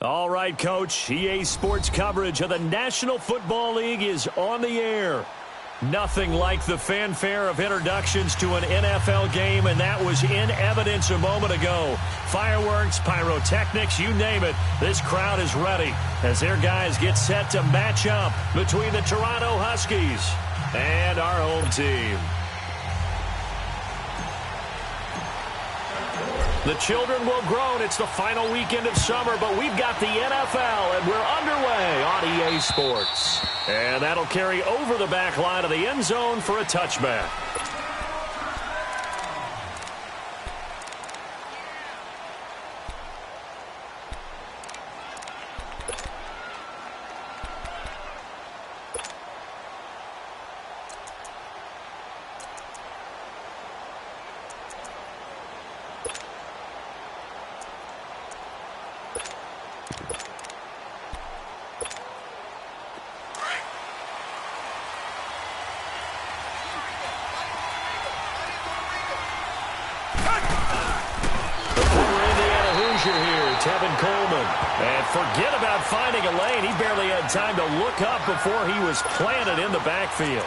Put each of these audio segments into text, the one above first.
All right, Coach. EA Sports coverage of the National Football League is on the air. Nothing like the fanfare of introductions to an NFL game, and that was in evidence a moment ago. Fireworks, pyrotechnics, you name it. This crowd is ready as their guys get set to match up between the Toronto Huskies and our home team. The children will groan. It's the final weekend of summer, but we've got the NFL, and we're underway on EA Sports. And that'll carry over the back line of the end zone for a touchback. And forget about finding a lane. He barely had time to look up before he was planted in the backfield.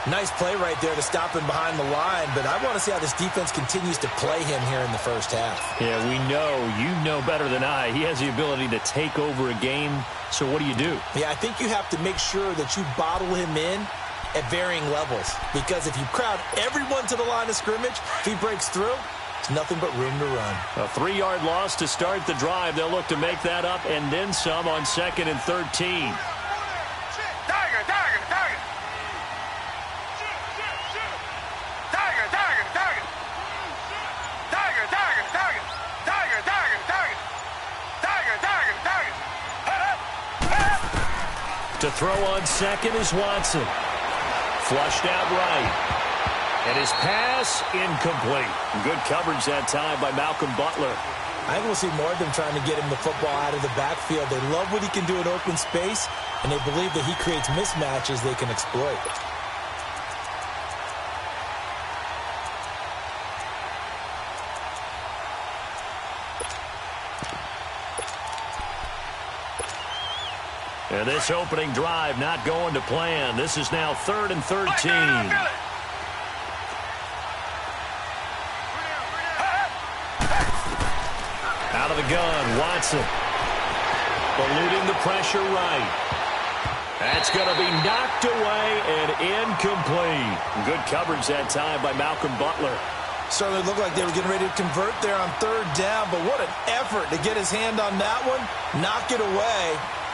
Nice play right there to stop him behind the line, but I want to see how this defense continues to play him here in the first half. Yeah, we know. You know better than I. He has the ability to take over a game, so what do you do? Yeah, I think you have to make sure that you bottle him in at varying levels, because if you crowd everyone to the line of scrimmage, if he breaks through, it's nothing but room to run. A 3-yard loss to start the drive. They'll look to make that up and then some on 2nd and 13. To throw on 2nd is Watson. Flushed out right. And his pass, incomplete. Good coverage that time by Malcolm Butler. I think we'll see more of them trying to get him the football out of the backfield. They love what he can do in open space, and they believe that he creates mismatches they can exploit. And this opening drive not going to plan. This is now 3rd and 13. Out of the gun, Watson. Eluding the pressure right. That's going to be knocked away and incomplete. Good coverage that time by Malcolm Butler. Certainly looked like they were getting ready to convert there on 3rd down, but what an effort to get his hand on that one, knock it away,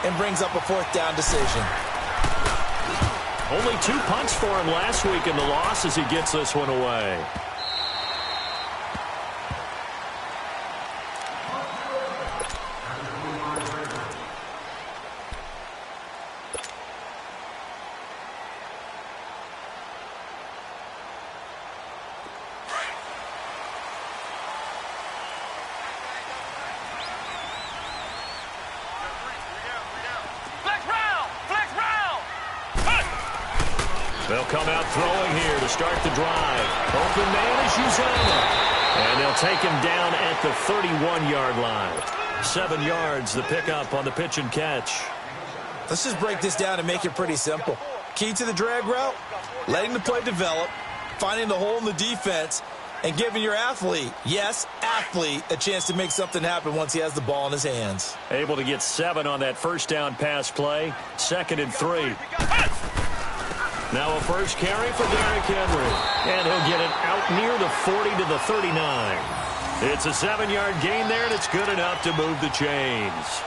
and brings up a 4th down decision. Only 2 punts for him last week in the loss as he gets this one away. They'll come out throwing here to start the drive. Open man is Uzomah. And they'll take him down at the 31-yard line. 7 yards, the pickup on the pitch and catch. Let's just break this down and make it pretty simple. Key to the drag route, letting the play develop, finding the hole in the defense, and giving your athlete, yes, athlete, a chance to make something happen once he has the ball in his hands. Able to get 7 on that first down pass play. 2nd and 3. Now a first carry for Derrick Henry. And he'll get it out near the 40 to the 39. It's a 7-yard gain there, and it's good enough to move the chains.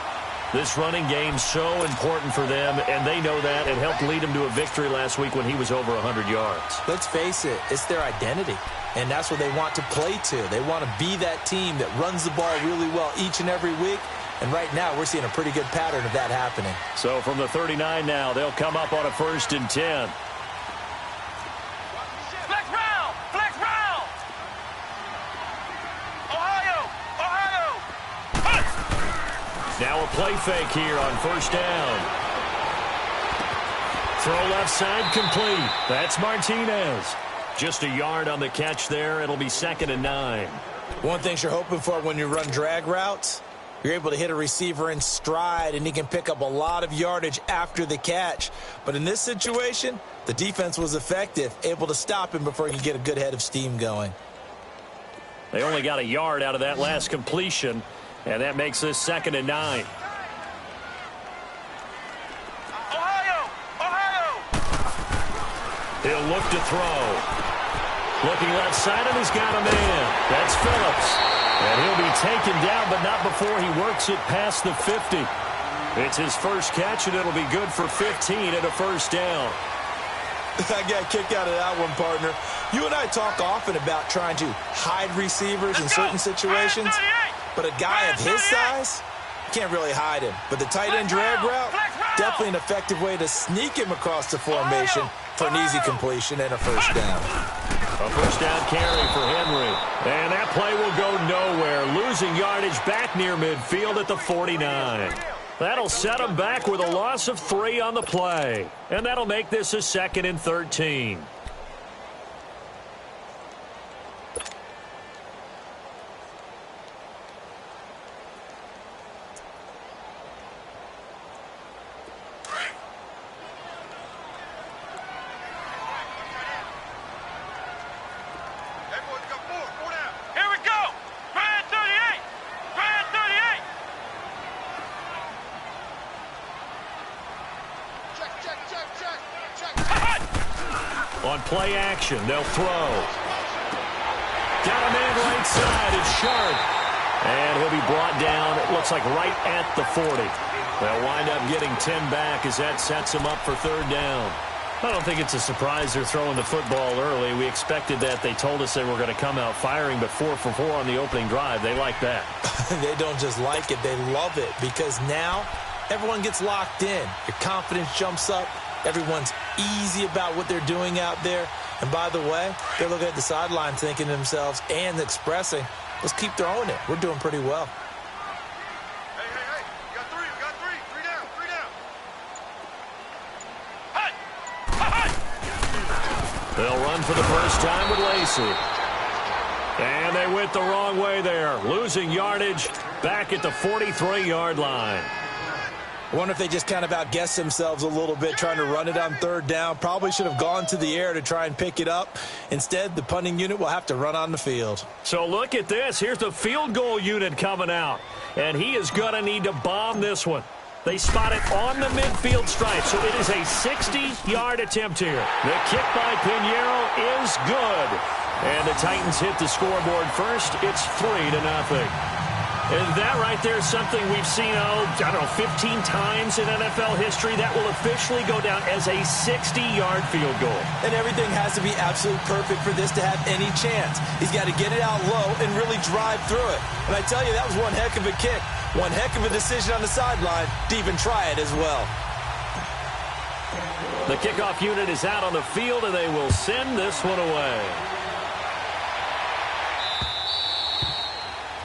This running game's so important for them, and they know that. It helped lead them to a victory last week when he was over 100 yards. Let's face it, it's their identity, and that's what they want to play to. They want to be that team that runs the ball really well each and every week, and right now we're seeing a pretty good pattern of that happening. So from the 39 now, they'll come up on a 1st and 10. Now a play fake here on 1st down. Throw left side complete. That's Martinez. Just a yard on the catch there. It'll be 2nd and 9. One thing you're hoping for when you run drag routes, you're able to hit a receiver in stride, and he can pick up a lot of yardage after the catch. But in this situation, the defense was effective, able to stop him before he could get a good head of steam going. They only got a yard out of that last completion, and that makes this 2nd and 9. He'll look to throw. Looking left side, and he's got a man. That's Phillips. And he'll be taken down, but not before he works it past the 50. It's his first catch, and it'll be good for 15 and a first down. I got a kick out of that one, partner. You and I talk often about trying to hide receivers in certain situations, but a guy of his size, can't really hide him. But the tight end drag route, definitely an effective way to sneak him across the formation for an easy completion and a first down. A first down carry for Henry. And that play will go nowhere. Losing yardage back near midfield at the 49. That'll set him back with a loss of 3 on the play. And that'll make this a 2nd and 13. On play action, they'll throw. Got a man right side. It's Sharp. And he'll be brought down, it looks like right at the 40. They'll wind up getting 10 back as that sets them up for 3rd down. I don't think it's a surprise they're throwing the football early. We expected that. They told us they were going to come out firing, but 4 for 4 on the opening drive. They like that. They don't just like it, they love it, because now everyone gets locked in. Your confidence jumps up. Everyone's easy about what they're doing out there. And by the way, they're looking at the sideline thinking to themselves and expressing, let's keep throwing it. We're doing pretty well. Hey, you got 3, you got 3. 3 down, 3 down. They'll run for the first time with Lacey. And they went the wrong way there. Losing yardage back at the 43-yard line. I wonder if they just kind of outguessed themselves a little bit trying to run it on 3rd down. Probably should have gone to the air to try and pick it up. Instead, the punting unit will have to run on the field. So look at this. Here's the field goal unit coming out. And he is going to need to bomb this one. They spot it on the midfield stripe. So it is a 60-yard attempt here. The kick by Pinheiro is good. And the Titans hit the scoreboard first. It's 3-0. And that right there is something we've seen, I don't know, 15 times in NFL history. That will officially go down as a 60-yard field goal. And everything has to be absolutely perfect for this to have any chance. He's got to get it out low and really drive through it. And I tell you, that was one heck of a kick. One heck of a decision on the sideline to even try it as well. The kickoff unit is out on the field, and they will send this one away.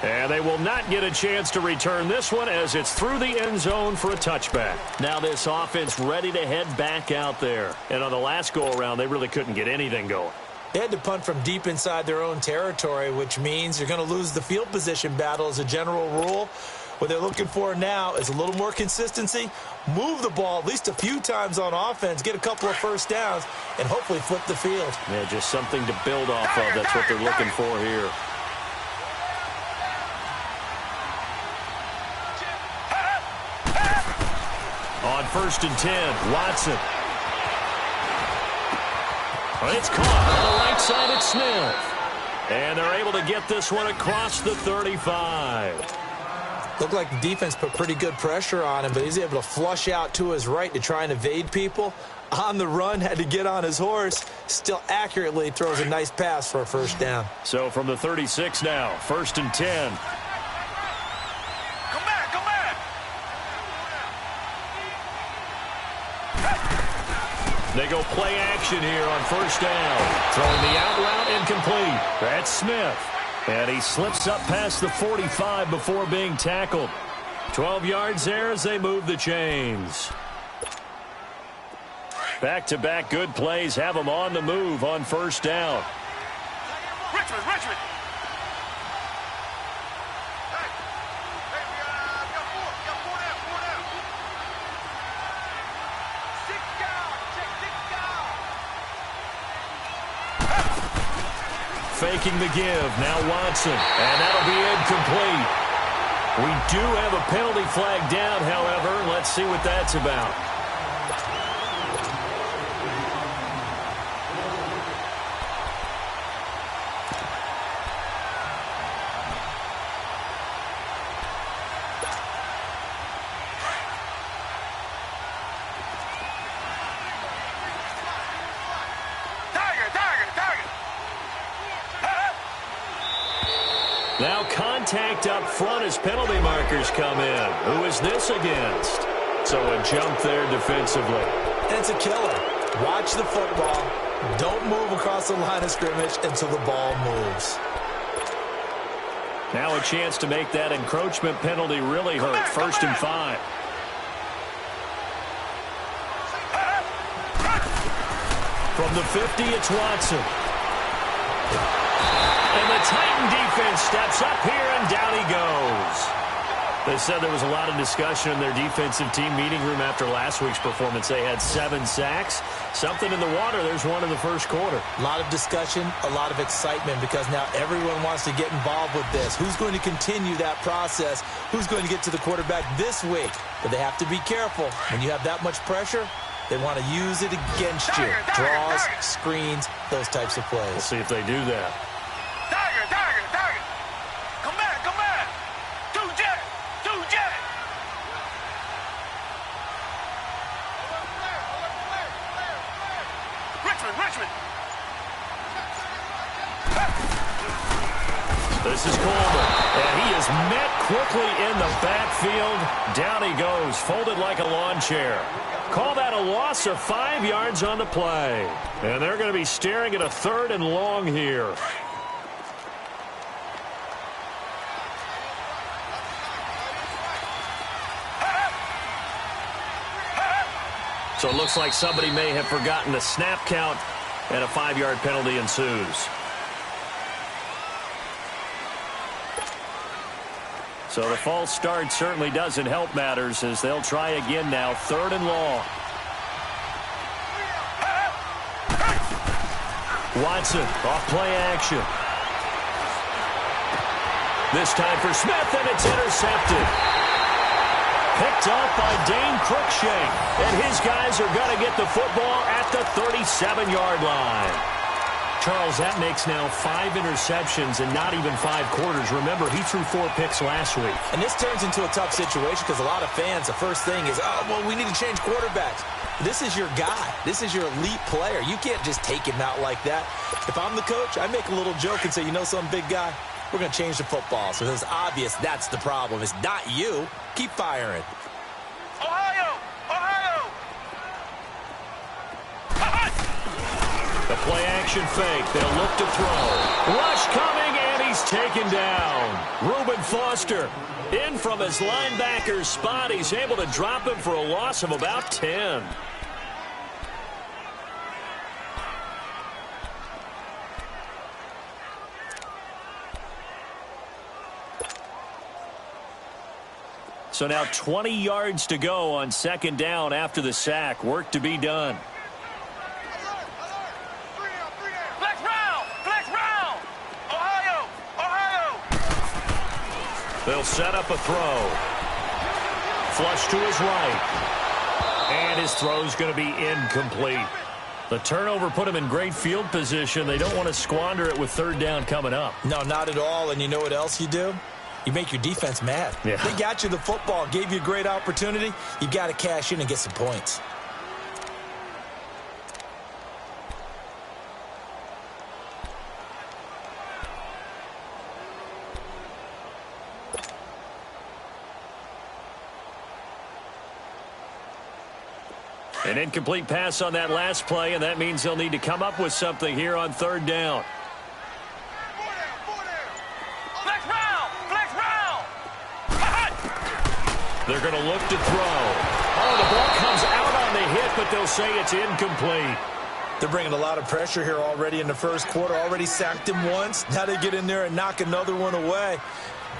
And they will not get a chance to return this one as it's through the end zone for a touchback. Now this offense ready to head back out there. And on the last go-around, they really couldn't get anything going. They had to punt from deep inside their own territory, which means you're going to lose the field position battle as a general rule. What they're looking for now is a little more consistency, move the ball at least a few times on offense, get a couple of first downs, and hopefully flip the field. Yeah, just something to build off of. That's what they're looking for here. On 1st and 10, Watson. It's caught on the right side at Smith. And they're able to get this one across the 35. Looked like the defense put pretty good pressure on him, but he's able to flush out to his right to try and evade people. On the run, had to get on his horse. Still accurately throws a nice pass for a first down. So from the 36 now, 1st and 10. Come back, come back. They go play action here on 1st down. Throwing the out route incomplete. That's Smith. And he slips up past the 45 before being tackled. 12 yards there as they move the chains. Back-to-back good plays have them on the move on 1st down. Richmond. faking the give. Now Watson. And that'll be incomplete. We do have a penalty flag down, however. Let's see what that's about. Now contact up front as penalty markers come in. Who is this against? So a jump there defensively. And it's a killer. Watch the football. Don't move across the line of scrimmage until the ball moves. Now a chance to make that encroachment penalty really hurt. 1st and 5. From the 50, it's Watson. And the Titan defense steps up here, and down he goes. They said there was a lot of discussion in their defensive team meeting room after last week's performance. They had 7 sacks. Something in the water. There's one in the first quarter. A lot of discussion, a lot of excitement, because now everyone wants to get involved with this. Who's going to continue that process? Who's going to get to the quarterback this week? But they have to be careful. When you have that much pressure, they want to use it against you. Draws, screens, those types of plays. We'll see if they do that. This is Coleman, and he is met quickly in the backfield. Down he goes, folded like a lawn chair. Call that a loss of 5 yards on the play. And they're going to be staring at a 3rd and long here. So it looks like somebody may have forgotten the snap count, and a 5-yard penalty ensues. So the false start certainly doesn't help matters, as they'll try again now. 3rd and long. Watson off play action. This time for Smith, and it's intercepted. Picked off by Dane Cruikshank. And his guys are going to get the football at the 37-yard line. Charles, that makes now 5 interceptions and not even 5 quarters. Remember, he threw 4 picks last week. And this turns into a tough situation because a lot of fans, the first thing is, oh, well, we need to change quarterbacks. This is your guy. This is your elite player. You can't just take him out like that. If I'm the coach, I make a little joke and say, you know something, big guy? We're going to change the football. So it's obvious that's the problem. It's not you. Keep firing. The play-action fake. They'll look to throw. Rush coming, and he's taken down. Reuben Foster in from his linebacker's spot. He's able to drop him for a loss of about 10. So now 20 yards to go on 2nd down after the sack. Work to be done. They'll set up a throw. Flush to his right. And his throw's going to be incomplete. The turnover put him in great field position. They don't want to squander it with 3rd down coming up. No, not at all. And you know what else you do? You make your defense mad. Yeah. They got you the football, gave you a great opportunity. You got to cash in and get some points. An incomplete pass on that last play, and that means they'll need to come up with something here on 3rd down. They're going to look to throw. Oh, the ball comes out on the hit, but they'll say it's incomplete. They're bringing a lot of pressure here already in the first quarter. Already sacked him once. Now they get in there and knock another one away.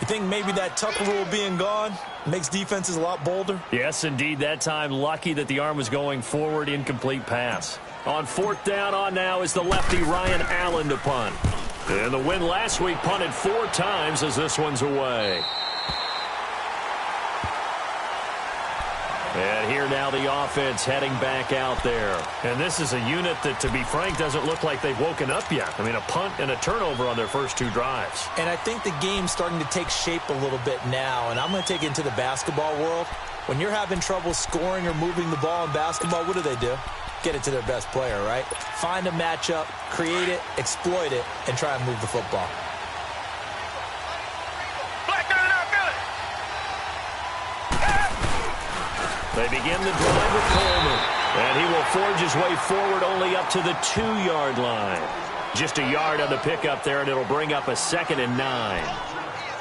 You think maybe that tuck rule being gone makes defenses a lot bolder? Yes, indeed. That time, lucky that the arm was going forward. Incomplete pass. On 4th down on now is the lefty Ryan Allen to punt. And the win last week punted 4 times as this one's away. And here now the offense heading back out there. And this is a unit that, to be frank, doesn't look like they've woken up yet. I mean, a punt and a turnover on their first 2 drives. And I think the game's starting to take shape a little bit now. And I'm going to take it into the basketball world. When you're having trouble scoring or moving the ball in basketball, what do? Get it to their best player, right? Find a matchup, create it, exploit it, and try and move the football. They begin the drive with Coleman. And he will forge his way forward only up to the 2-yard line. Just a yard on the pickup there, and it'll bring up a 2nd and 9.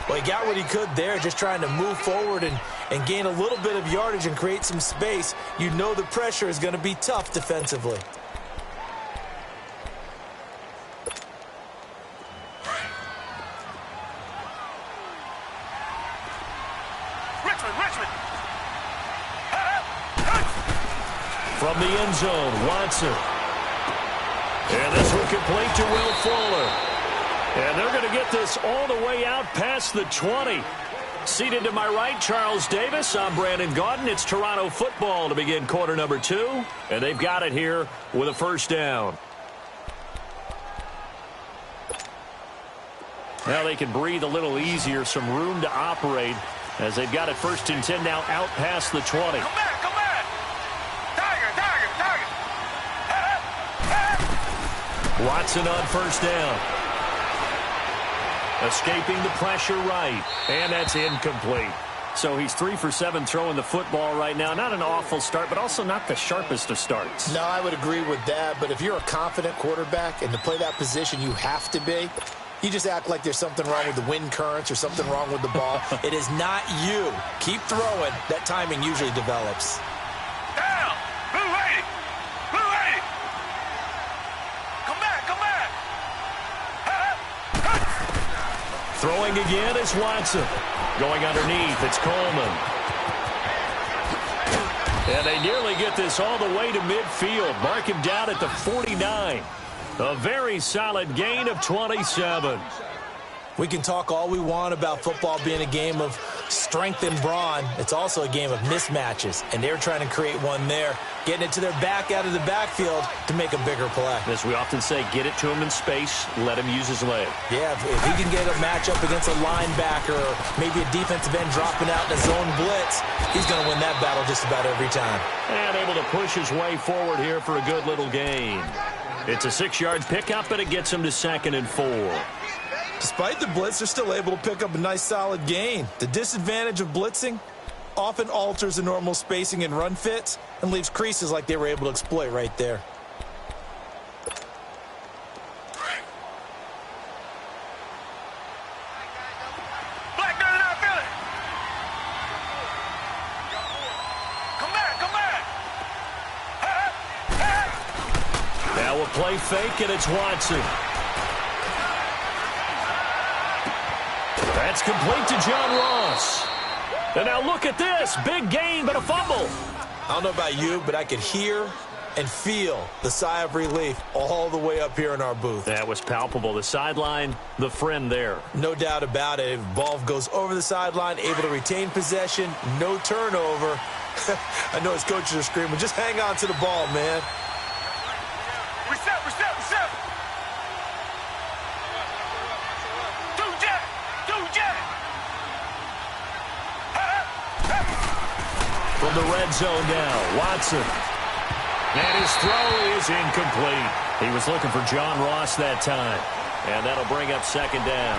Well, he got what he could there, just trying to move forward and gain a little bit of yardage and create some space. You know the pressure is going to be tough defensively. Richmond. From the end zone, Watson. And this one complete to Will Fuller. And they're going to get this all the way out past the 20. Seated to my right, Charles Davis. I'm Brandon Gaudin. It's Toronto football to begin quarter number 2. And they've got it here with a first down. Now they can breathe a little easier, some room to operate as they've got it 1st and 10 now out past the 20. Come back. Tiger. Watson on first down. Escaping the pressure right. And that's incomplete. So he's 3 for 7 throwing the football right now. Not an awful start, but also not the sharpest of starts. No, I would agree with that. But if you're a confident quarterback and to play that position, you have to be. You just act like there's something wrong with the wind currents or something wrong with the ball. It is not you. Keep throwing. That timing usually develops. Down. Blue 80. Come back. Throwing again is Watson. Going underneath, it's Coleman. And they nearly get this all the way to midfield. Mark him down at the 49. A very solid gain of 27. We can talk all we want about football being a game of strength and brawn. It's also a game of mismatches, and they're trying to create one there, getting it to their back out of the backfield to make a bigger play. As we often say, get it to him in space, let him use his leg. Yeah, if he can get a matchup against a linebacker or maybe a defensive end dropping out in a zone blitz, he's going to win that battle just about every time. And able to push his way forward here for a good little gain. It's a 6-yard pickup, and it gets him to 2nd and 4. Despite the blitz, they're still able to pick up a nice solid gain. The disadvantage of blitzing often alters the normal spacing and run fits and leaves creases like they were able to exploit right there. Black doesn't outfield it. Come back. Now a play fake, and it's Watson. That's complete to John Ross. And now look at this. Big gain, but a fumble. I don't know about you, but I could hear and feel the sigh of relief all the way up here in our booth. That was palpable. The sideline, the friend there. No doubt about it. Ball goes over the sideline, able to retain possession, no turnover. I know his coaches are screaming, just hang on to the ball, man. Reset. From the red zone now, Watson. And his throw is incomplete. He was looking for John Ross that time. And that'll bring up 2nd down.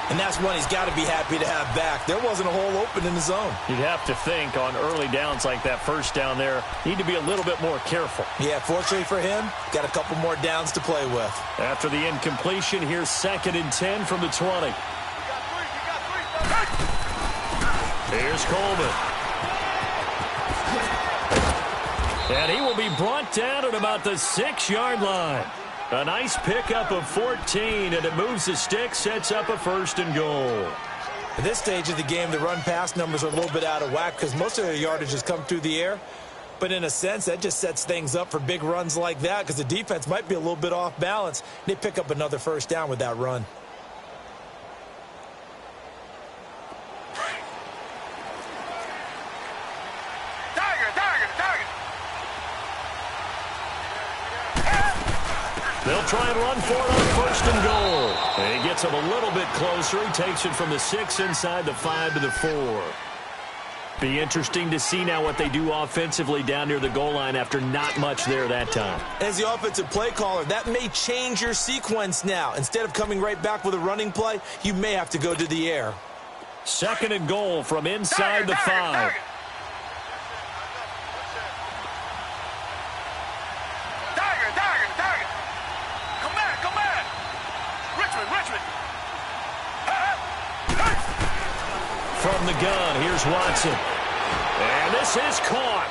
And that's one he's got to be happy to have back. There wasn't a hole open in the zone. You'd have to think on early downs like that first down there, need to be a little bit more careful. Yeah, fortunately for him, got a couple more downs to play with. After the incompletion, here's 2nd and 10 from the 20. Here's Coleman. And he will be brought down at about the 6-yard line. A nice pickup of 14, and it moves the stick, sets up a 1st and goal. At this stage of the game, the run-pass numbers are a little bit out of whack because most of their yardage has come through the air. But in a sense, that just sets things up for big runs like that because the defense might be a little bit off balance. They pick up another first down with that run. They'll try and run for it on first and goal. And he gets him a little bit closer. He takes it from the 6 inside the 5 to the 4. Be interesting to see now what they do offensively down near the goal line after not much there that time. As the offensive play caller, that may change your sequence now. Instead of coming right back with a running play, you may have to go to the air. 2nd and goal from inside the 5. From the gun, here's Watson. And this is caught.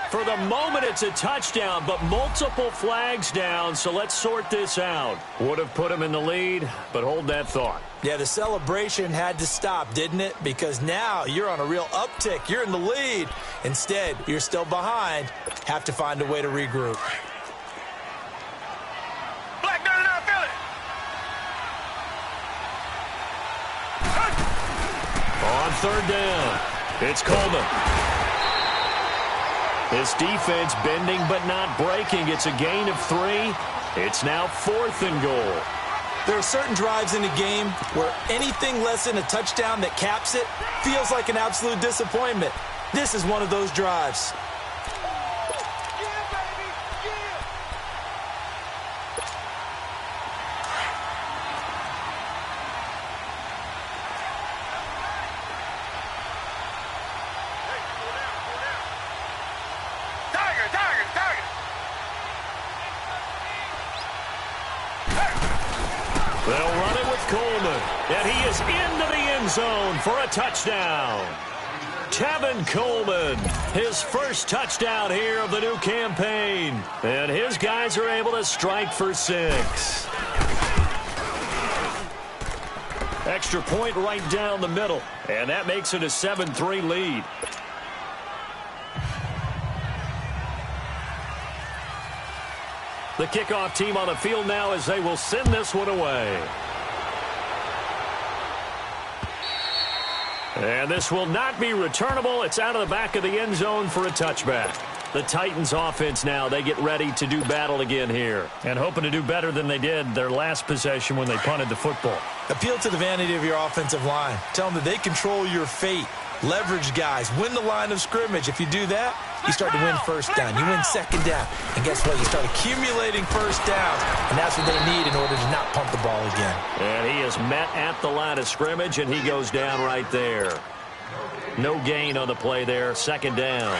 For the moment, it's a touchdown, but multiple flags down, so let's sort this out. Would have put him in the lead, but hold that thought. Yeah, the celebration had to stop, didn't it? Because now you're on a real uptick. You're in the lead. Instead, you're still behind. Have to find a way to regroup. On 3rd down, it's Coleman. This defense bending but not breaking. It's a gain of 3. It's now 4th and goal. There are certain drives in a game where anything less than a touchdown that caps it feels like an absolute disappointment. This is one of those drives. They'll run it with Coleman, and he is into the end zone for a touchdown. Tevin Coleman, his first touchdown here of the new campaign. And his guys are able to strike for 6. Extra point right down the middle, and that makes it a 7-3 lead. The kickoff team on the field now as they will send this one away. And this will not be returnable. It's out of the back of the end zone for a touchback. The Titans offense now, they get ready to do battle again here. And hoping to do better than they did their last possession when they punted the football. Appeal to the vanity of your offensive line. Tell them that they control your fate. Leverage guys. Win the line of scrimmage. If you do that, you start to win first down. You win 2nd down. And guess what? You start accumulating first downs. And that's what they need in order to not punt the ball again. And he is met at the line of scrimmage, and he goes down right there. No gain on the play there. 2nd down.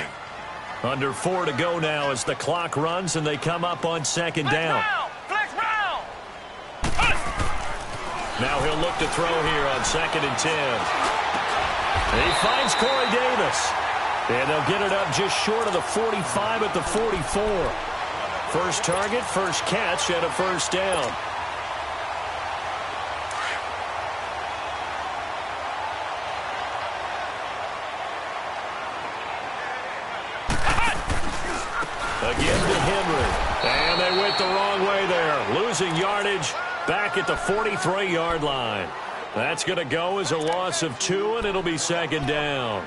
Under 4 to go now as the clock runs, and they come up on 2nd down. Now he'll look to throw here on 2nd and 10. He finds Corey Davis. And they'll get it up just short of the 45 at the 44. First target, first catch, and a first down. Again to Henry. And they went the wrong way there. Losing yardage back at the 43-yard line. That's going to go as a loss of 2, and it'll be 2nd down.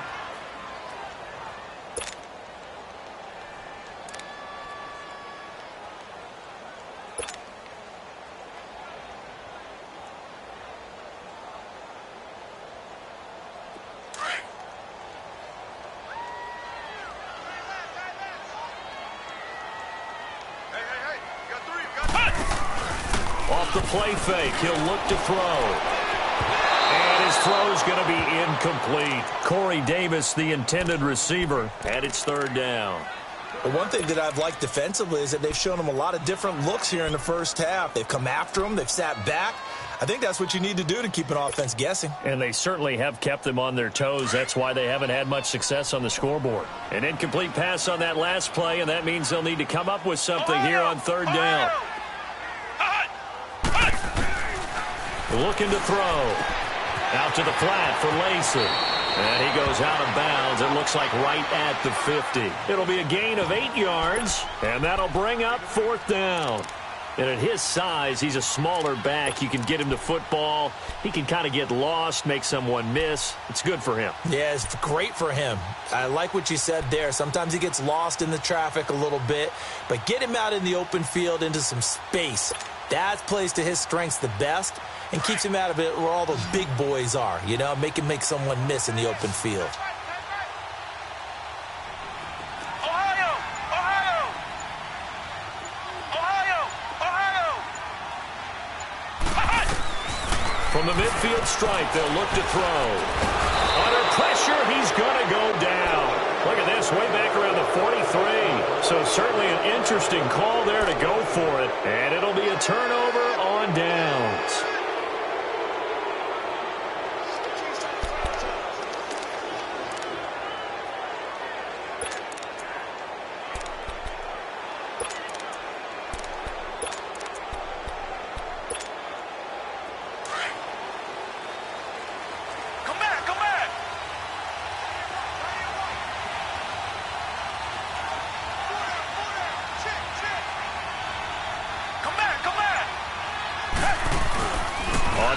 Off the play fake, he'll look to throw. And his throw is going to be incomplete. Corey Davis, the intended receiver, and it's 3rd down. But one thing that I've liked defensively is that they've shown him a lot of different looks here in the first half. They've come after him. They've sat back. I think that's what you need to do to keep an offense guessing. And they certainly have kept them on their toes. That's why they haven't had much success on the scoreboard. An incomplete pass on that last play, and that means they'll need to come up with something here on 3rd down. Looking to throw. Out to the flat for Lacey. And he goes out of bounds. It looks like right at the 50. It'll be a gain of 8 yards, and that'll bring up 4th down. And at his size, he's a smaller back. You can get him to football. He can kind of get lost, make someone miss. It's good for him. Yeah, it's great for him. I like what you said there. Sometimes he gets lost in the traffic a little bit, but get him out in the open field into some space. That plays to his strengths the best and keeps him out of it where all those big boys are, you know, make him make someone miss in the open field. From the midfield stripe, they'll look to throw. Under pressure, he's going to go down. Look at this, way back around the 43. So certainly an interesting call there to go for it. And it'll be a turnover on downs.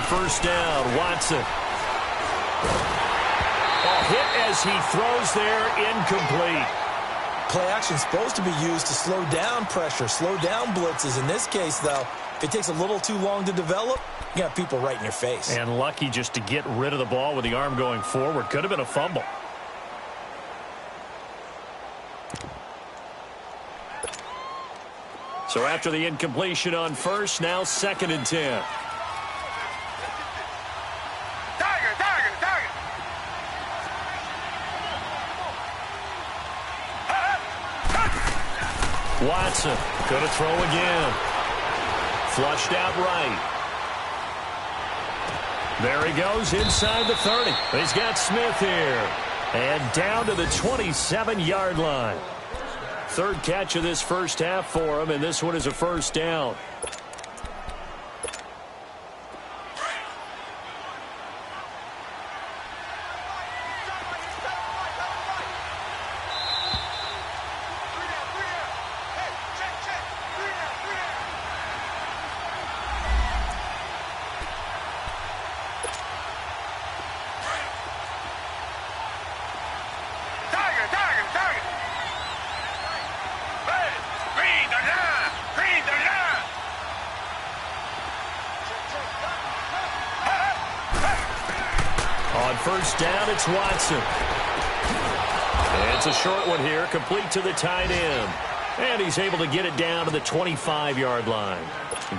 First down, Watson. Hit as he throws there, incomplete. Play action is supposed to be used to slow down pressure, slow down blitzes. In this case, though, if it takes a little too long to develop, you got people right in your face. And lucky just to get rid of the ball with the arm going forward. Could have been a fumble. So after the incompletion on first, now 2nd and 10. Watson going to throw again. Flushed out right. There he goes inside the 30. He's got Smith here. And down to the 27-yard line. 3rd catch of this first half for him, and this one is a first down. First down, it's Watson. It's a short one here, complete to the tight end. And he's able to get it down to the 25-yard line.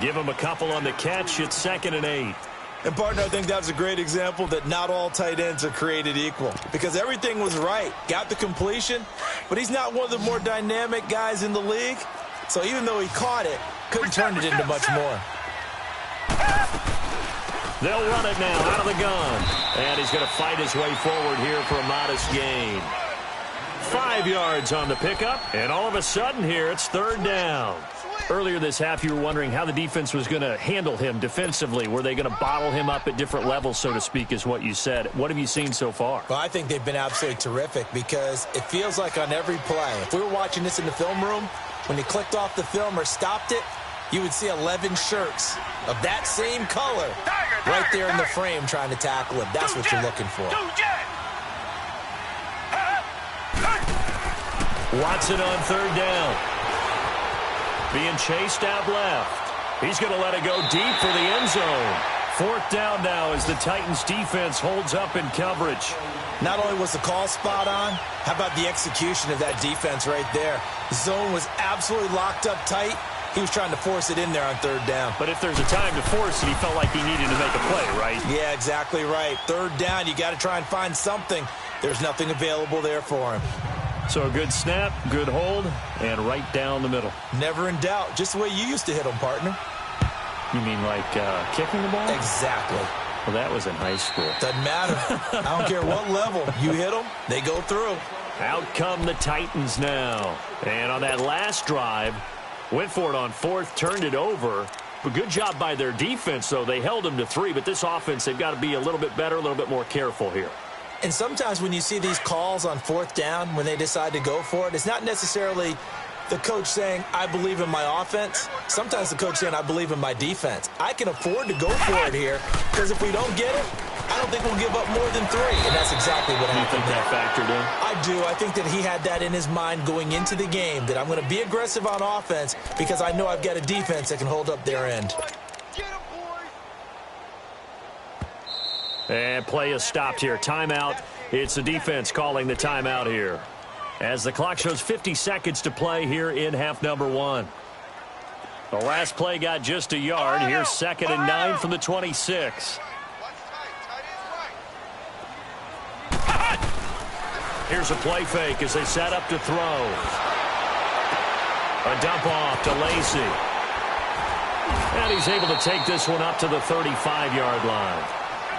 Give him a couple on the catch. It's 2nd and 8. And, partner, I think that's a great example that not all tight ends are created equal. Because everything was right. Got the completion, but he's not one of the more dynamic guys in the league. So even though he caught it, couldn't turn it into much more. They'll run it now out of the gun. And he's going to fight his way forward here for a modest gain. 5 yards on the pickup. And all of a sudden here, it's 3rd down. Earlier this half, you were wondering how the defense was going to handle him defensively. Were they going to bottle him up at different levels, so to speak, is what you said. What have you seen so far? Well, I think they've been absolutely terrific because it feels like on every play, if we were watching this in the film room, when he clicked off the film or stopped it, you would see 11 shirts of that same color right there in the frame trying to tackle him. That's what you're looking for. Watson on 3rd down. Being chased out left. He's going to let it go deep for the end zone. 4th down now as the Titans defense holds up in coverage. Not only was the call spot on, how about the execution of that defense right there? The zone was absolutely locked up tight. He was trying to force it in there on 3rd down. But if there's a time to force it, he felt like he needed to make a play, right? Yeah, exactly right. 3rd down, you got to try and find something. There's nothing available there for him. So a good snap, good hold, and right down the middle. Never in doubt. Just the way you used to hit them, partner. You mean like kicking the ball? Exactly. Well, that was in high school. Doesn't matter. I don't care what level. You hit them, they go through. Out come the Titans now. And on that last drive, went for it on 4th, turned it over. But good job by their defense, though. They held them to 3, but this offense, they've got to be a little bit better, a little bit more careful here. And sometimes when you see these calls on fourth down, when they decide to go for it, it's not necessarily the coach saying, I believe in my offense. Sometimes the coach saying, I believe in my defense. I can afford to go for it here because if we don't get it, I don't think we'll give up more than 3. And that's exactly what happened. You think that factored in? I do. I think that he had that in his mind going into the game, that I'm going to be aggressive on offense because I know I've got a defense that can hold up their end. And play is stopped here. Timeout. It's the defense calling the timeout here, as the clock shows 50 seconds to play here in half number 1. The last play got just a yard. Here's 2nd and 9 from the 26. Here's a play fake as they set up to throw. A dump off to Lacy. And he's able to take this one up to the 35-yard line.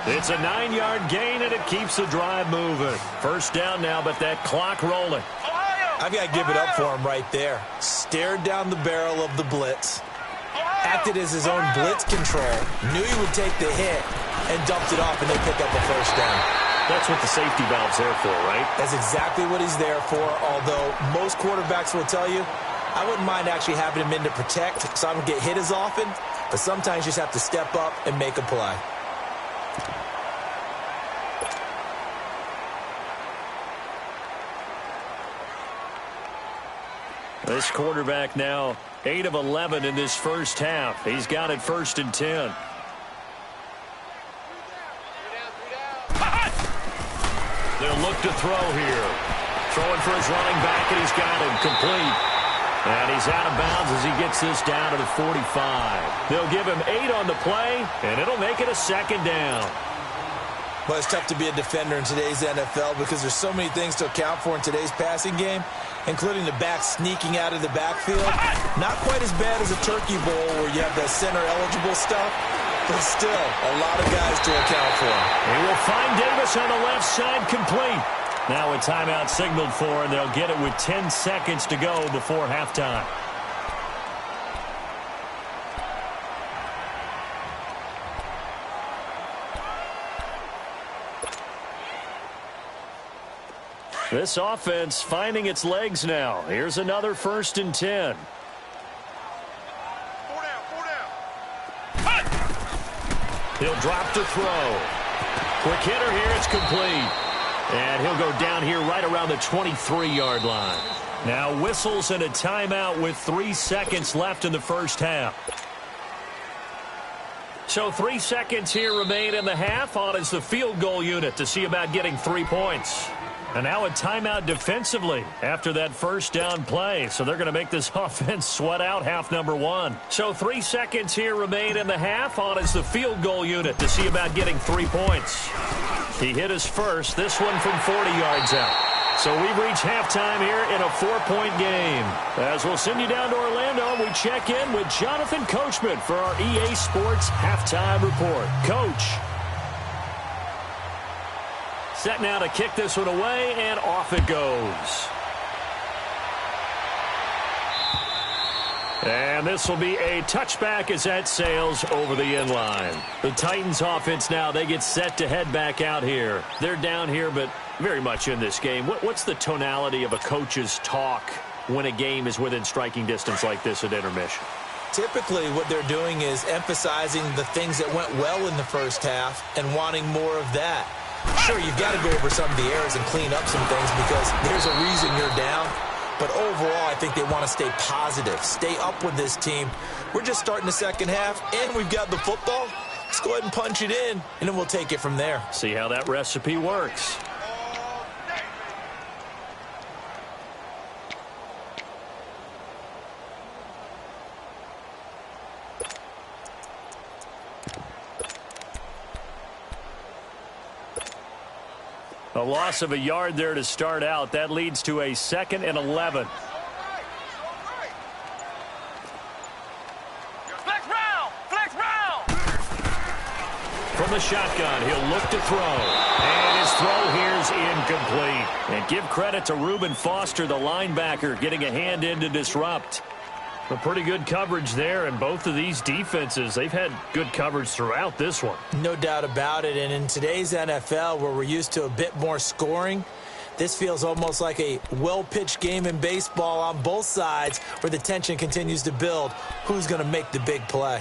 It's a 9-yard gain, and it keeps the drive moving. First down now, but that clock rolling. I've got to give it up for him right there. Stared down the barrel of the blitz. Acted as his own blitz control. Knew he would take the hit and dumped it off, and they pick up a first down. That's what the safety valve's there for, right? That's exactly what he's there for, although most quarterbacks will tell you, I wouldn't mind actually having him in to protect so I don't get hit as often, but sometimes you just have to step up and make a play. This quarterback now 8 of 11 in this first half. He's got it 1st and 10. They'll look to throw here. Throwing for his running back, and he's got him complete. And he's out of bounds as he gets this down to the 45. They'll give him 8 on the play, and it'll make it a 2nd down. Well, it's tough to be a defender in today's NFL because there's so many things to account for in today's passing game, including the back sneaking out of the backfield. Not quite as bad as a turkey bowl where you have the center-eligible stuff, but still a lot of guys to account for. He will find Davis on the left side, complete. Now a timeout signaled for, and they'll get it with 10 seconds to go before halftime. This offense finding its legs now. Here's another 1st and 10. 4 down. He'll drop to throw. Quick hitter here. It's complete. And he'll go down here right around the 23-yard line. Now whistles and a timeout with 3 seconds left in the first half. So 3 seconds here remain in the half. On is the field goal unit to see about getting 3 points. And now a timeout defensively after that first down play. So they're going to make this offense sweat out half number 1. So 3 seconds here remain in the half. On is the field goal unit to see about getting 3 points. He hit his first, this one from 40 yards out. So we've reached halftime here in a 4-point game. As we'll send you down to Orlando, we check in with Jonathan Coachman for our EA Sports Halftime Report. Coach. Set now to kick this one away, and off it goes. And this will be a touchback as that sails over the end line. The Titans offense now, they get set to head back out here. They're down here, but very much in this game. What's the tonality of a coach's talk when a game is within striking distance like this at intermission? Typically, what they're doing is emphasizing the things that went well in the first half and wanting more of that. Sure, you've got to go over some of the errors and clean up some things because there's a reason you're down. But overall, I think they want to stay positive, stay up with this team. We're just starting the second half, and we've got the football. Let's go ahead and punch it in, and then we'll take it from there. See how that recipe works. A loss of a yard there to start out. That leads to a 2nd and 11. Flex round! Flex round! From the shotgun, he'll look to throw. And his throw here's incomplete. And give credit to Reuben Foster, the linebacker, getting a hand in to disrupt. A pretty good coverage there, and both of these defenses, they've had good coverage throughout this one. No doubt about it, and in today's NFL, where we're used to a bit more scoring, this feels almost like a well-pitched game in baseball on both sides where the tension continues to build. Who's going to make the big play?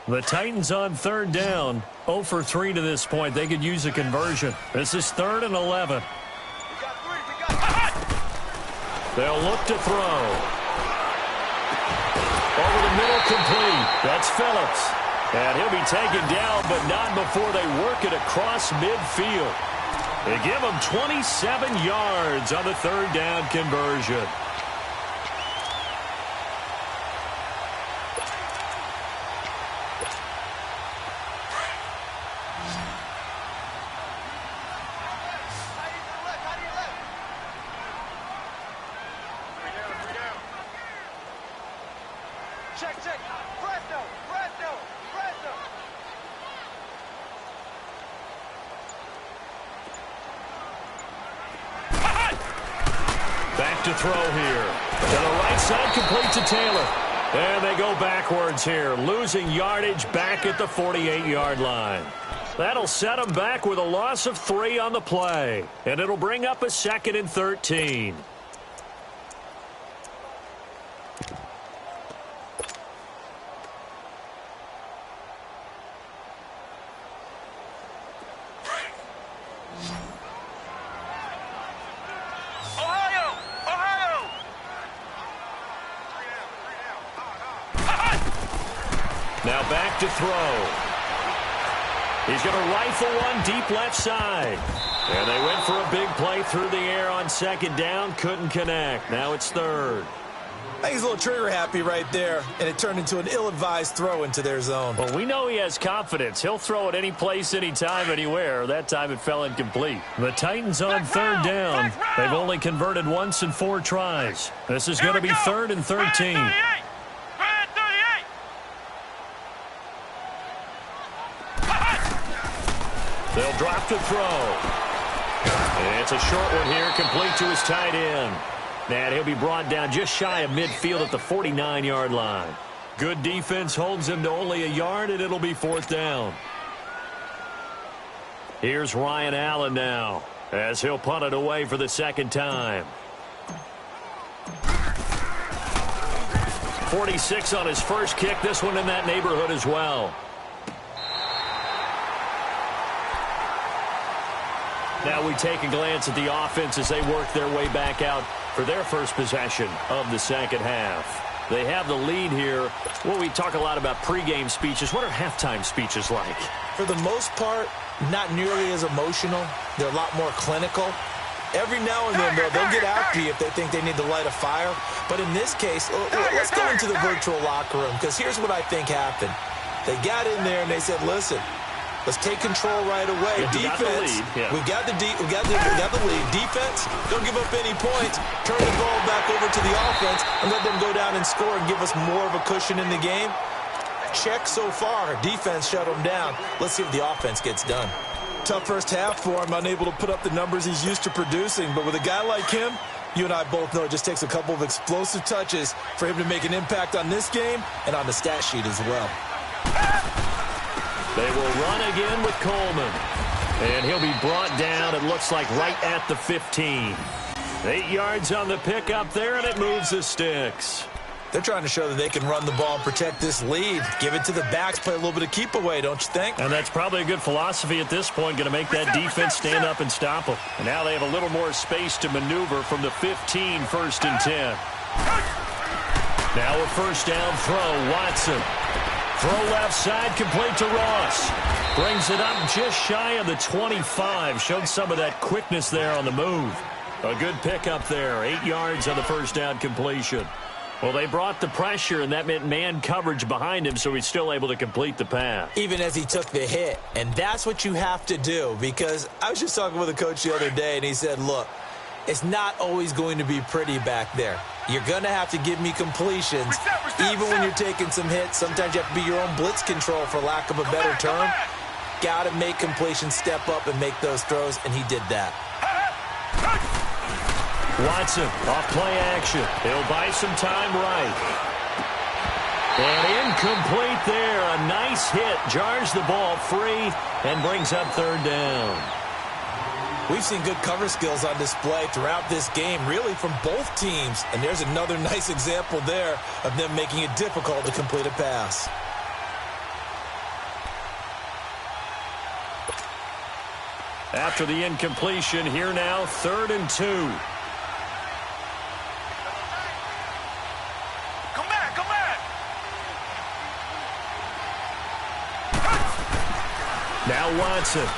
The Titans on third down, 0 for 3 to this point. They could use a conversion. This is 3rd and 11. They'll look to throw. Over the middle, complete. That's Phillips. And he'll be taken down, but not before they work it across midfield. They give him 27 yards on the 3rd down conversion. Back to throw here. To the right side, complete to Taylor. And they go backwards here, losing yardage back at the 48-yard line. That'll set them back with a loss of 3 on the play. And it'll bring up a 2nd and 13. Now back to throw. He's going to rifle one deep left side. And they went for a big play through the air on 2nd down. Couldn't connect. Now it's 3rd. I think he's a little trigger happy right there, and it turned into an ill-advised throw into their zone. Well, we know he has confidence. He'll throw it any place, anytime, anywhere. That time it fell incomplete. The Titans on 3rd down. They've only converted once in 4 tries. This is going to be 3rd and 13. They'll drop to throw. And it's a short one here, complete to his tight end. And he'll be brought down just shy of midfield at the 49-yard line. Good defense holds him to only a yard, and it'll be 4th down. Here's Ryan Allen now, as he'll punt it away for the 2nd time. 46 on his first kick, this one in that neighborhood as well. Now we take a glance at the offense as they work their way back out for their first possession of the 2nd half. They have the lead here. Well, we talk a lot about pregame speeches. What are halftime speeches like? For the most part, not nearly as emotional. They're a lot more clinical. Every now and then, they'll get after you if they think they need to light a fire. But in this case, let's go into the virtual locker room, because here's what I think happened. They got in there and they said, listen, let's take control right away. Defense, we got the lead. Defense, don't give up any points. Turn the ball back over to the offense and let them go down and score and give us more of a cushion in the game. Check so far. Defense shut them down. Let's see if the offense gets done. Tough first half for him, unable to put up the numbers he's used to producing. But with a guy like him, you and I both know it just takes a couple of explosive touches for him to make an impact on this game and on the stat sheet as well. They will run again with Coleman. And he'll be brought down, it looks like, right at the 15. 8 yards on the pickup there, and it moves the sticks. They're trying to show that they can run the ball and protect this lead. Give it to the backs, play a little bit of keep away, don't you think? And that's probably a good philosophy at this point, going to make that defense stand up and stop them. And now they have a little more space to maneuver from the 15, 1st and 10. Now a 1st down throw, Watson. Throw left side, complete to Ross. Brings it up just shy of the 25. Showed some of that quickness there on the move. A good pickup there. 8 yards on the 1st down completion. Well, they brought the pressure, and that meant man coverage behind him, so he's still able to complete the pass. Even as he took the hit. And that's what you have to do, because I was just talking with a coach the other day, and he said, look, it's not always going to be pretty back there. You're going to have to give me completions. Even when you're taking some hits, sometimes you have to be your own blitz control, for lack of a better term. Got to make completions, step up, and make those throws, and he did that. Watson, off play action. He'll buy some time right. And incomplete there. A nice hit. Jars the ball free and brings up third down. We've seen good cover skills on display throughout this game, really from both teams. And there's another nice example there of them making it difficult to complete a pass. After the incompletion, here now, 3rd and 2. Come back, come back. Now Watson.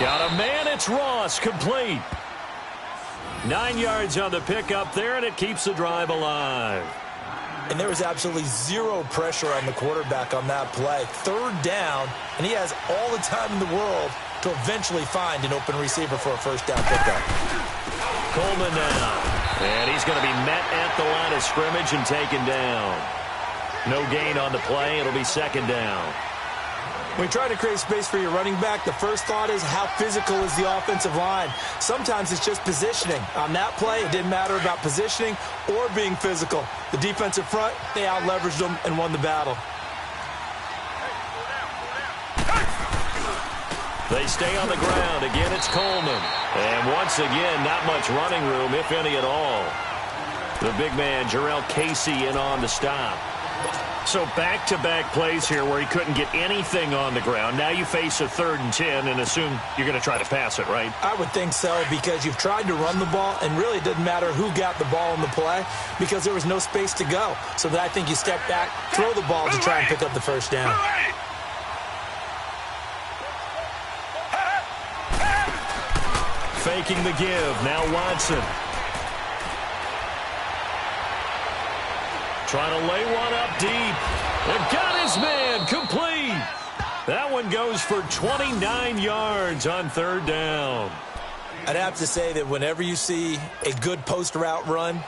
Got a man, it's Ross, complete. 9 yards on the pickup there, and it keeps the drive alive. And there was absolutely zero pressure on the quarterback on that play. 3rd down, and he has all the time in the world to eventually find an open receiver for a first down pickup. Coleman now. And he's going to be met at the line of scrimmage and taken down. No gain on the play. It'll be 2nd down. When you try to create space for your running back, the first thought is how physical is the offensive line. Sometimes it's just positioning. On that play, it didn't matter about positioning or being physical. The defensive front, they out-leveraged them and won the battle. They stay on the ground. Again, it's Coleman. And once again, not much running room, if any at all. The big man, Jarrell Casey, in on the stop. So back-to-back plays here where he couldn't get anything on the ground. Now you face a 3rd and 10 and assume you're going to try to pass it, right? I would think so, because you've tried to run the ball, and really it doesn't matter who got the ball in the play because there was no space to go. So I think you step back, throw the ball to try and pick up the first down. Faking the give. Now Watson. Trying to lay one up deep. And got his man complete. That one goes for 29 yards on 3rd down. I'd have to say that whenever you see a good post route run,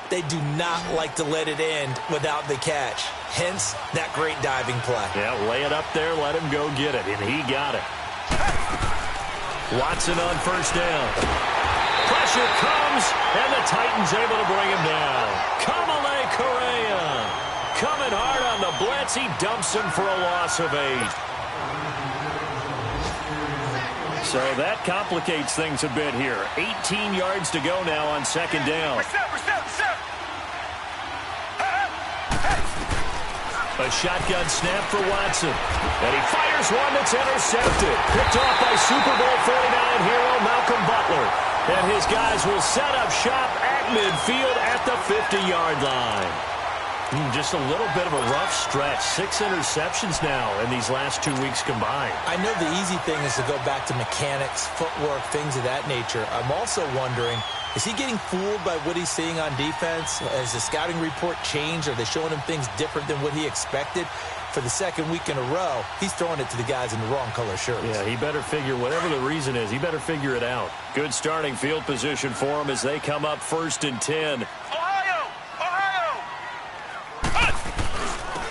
they do not like to let it end without the catch. Hence, that great diving play. Yeah, lay it up there, let him go get it, and he got it. Watson on 1st down. Pressure comes, and the Titans able to bring him down. Kamale Correa coming hard on the blitz. He dumps him for a loss of 8. So that complicates things a bit here. 18 yards to go now on 2nd down. A shotgun snap for Watson. And he fires one that's intercepted. Picked off by Super Bowl 49 hero Malcolm Butler. And his guys will set up shop at midfield at the 50-yard line. Just a little bit of a rough stretch. 6 interceptions now in these last 2 weeks combined. I know the easy thing is to go back to mechanics, footwork, things of that nature. I'm also wondering, is he getting fooled by what he's seeing on defense? Has the scouting report changed? Are they showing him things different than what he expected? For the 2nd week in a row, he's throwing it to the guys in the wrong color shirts. Yeah, he better figure, whatever the reason is, he better figure it out. Good starting field position for him as they come up 1st and 10.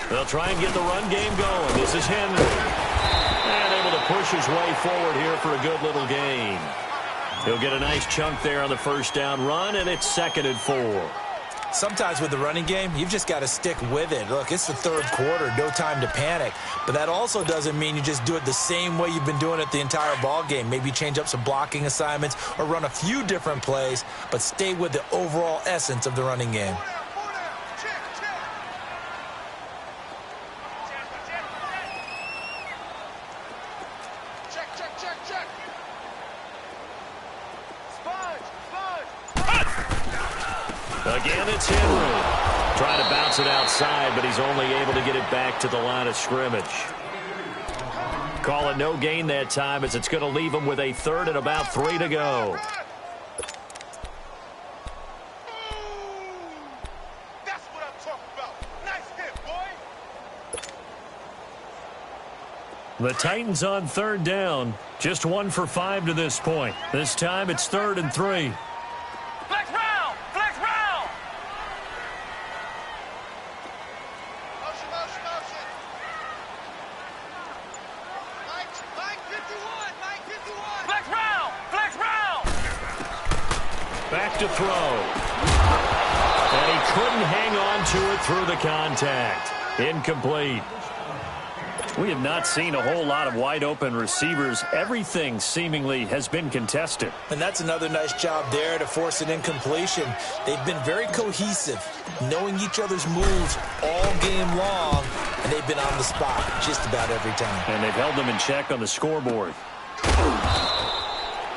They'll try and get the run game going. This is Henry. And able to push his way forward here for a good little gain. He'll get a nice chunk there on the 1st down run, and it's 2nd and 4. Sometimes with the running game, you've just got to stick with it. Look, it's the 3rd quarter, no time to panic. But that also doesn't mean you just do it the same way you've been doing it the entire ball game. Maybe change up some blocking assignments or run a few different plays, but stay with the overall essence of the running game. Again, it's Henry. Trying to bounce it outside, but he's only able to get it back to the line of scrimmage. Call it no gain that time as it's going to leave him with a 3rd and about 3 to go. That's what I'm talking about. Nice hit, boy. The Titans on 3rd down. Just 1 for 5 to this point. This time it's 3rd and 3. Back to throw. And he couldn't hang on to it through the contact. Incomplete. We have not seen a whole lot of wide-open receivers. Everything seemingly has been contested. And that's another nice job there to force an incompletion. They've been very cohesive, knowing each other's moves all game long, and they've been on the spot just about every time. And they've held them in check on the scoreboard.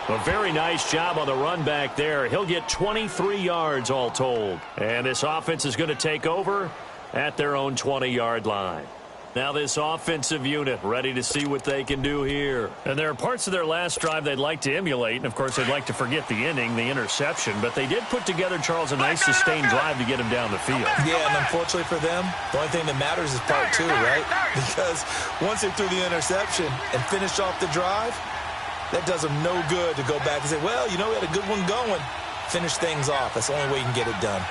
A very nice job on the run back there. He'll get 23 yards all told. And this offense is going to take over at their own 20-yard line. Now this offensive unit ready to see what they can do here. And there are parts of their last drive they'd like to emulate. And, of course, they'd like to forget the inning, the interception. But they did put together, Charles, a nice sustained drive to get him down the field. Yeah, and unfortunately for them, the only thing that matters is part two, right? Because once they threw the interception and finished off the drive, that does them no good to go back and say, well, you know, we had a good one going. Finish things off. That's the only way you can get it done.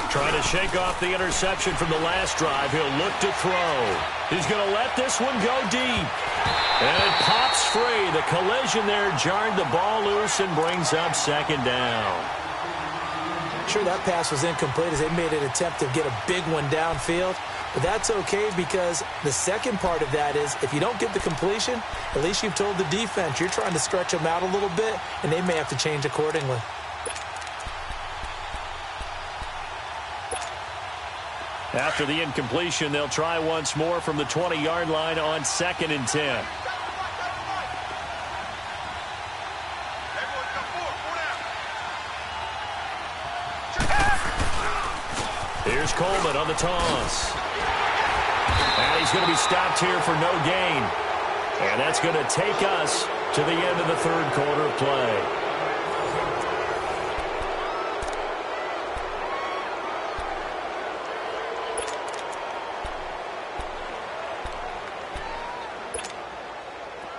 Trying to shake off the interception from the last drive. He'll look to throw. He's going to let this one go deep. And it pops free. The collision there jarred the ball loose and brings up second down. Sure, that pass was incomplete as they made an attempt to get a big one downfield. But that's okay because the second part of that is if you don't get the completion, at least you've told the defense you're trying to stretch them out a little bit, and they may have to change accordingly. After the incompletion, they'll try once more from the 20-yard line on 2nd and 10. Here's Coleman on the toss. And he's going to be stopped here for no gain. And that's going to take us to the end of the third quarter of play.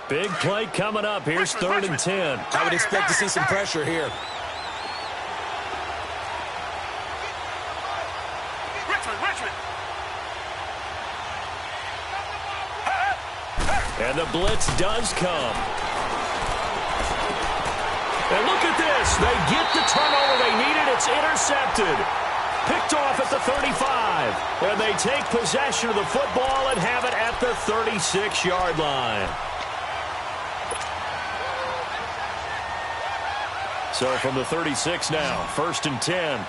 Big play coming up. Here's 3rd and 10. I would expect to see some pressure here. And the blitz does come. And look at this. They get the turnover they needed. It's intercepted. Picked off at the 35. And they take possession of the football and have it at the 36-yard line. So from the 36 now, 1st and 10.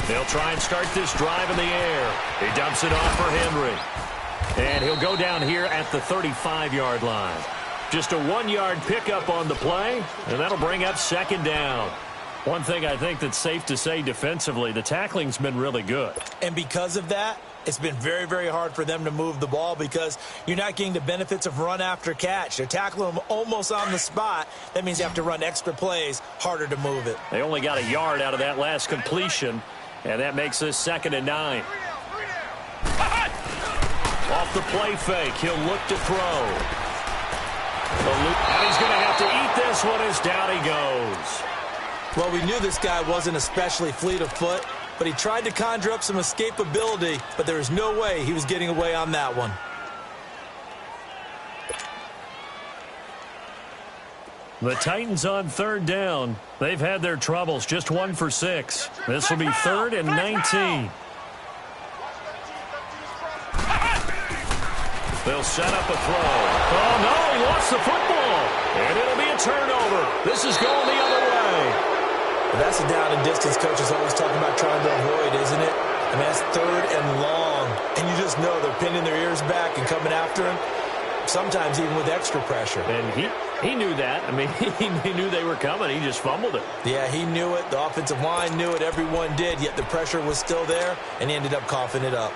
They'll try and start this drive in the air. He dumps it off for Henry. And he'll go down here at the 35-yard line. Just a 1-yard pickup on the play, and that'll bring up 2nd down. One thing I think that's safe to say defensively, the tackling's been really good. And because of that, it's been very, very hard for them to move the ball because you're not getting the benefits of run after catch. They're tackling them almost on the spot. That means you have to run extra plays, harder to move it. They only got a yard out of that last completion, and that makes this 2nd and 9. Off the play fake, he'll look to throw. And he's going to have to eat this one as down he goes. Well, we knew this guy wasn't especially fleet of foot, but he tried to conjure up some escapability, but there was no way he was getting away on that one. The Titans on 3rd down. They've had their troubles, just 1 for 6. This will be 3rd and 19. They'll set up a throw. Oh, no, he lost the football. And it'll be a turnover. This is going the other way. Well, that's a down and distance coach is always talking about trying to avoid, isn't it? I mean, that's 3rd and long. And you just know they're pinning their ears back and coming after him, sometimes even with extra pressure. And he knew that. I mean, he knew they were coming. He just fumbled it. Yeah, he knew it. The offensive line knew it. Everyone did, yet the pressure was still there, and he ended up coughing it up.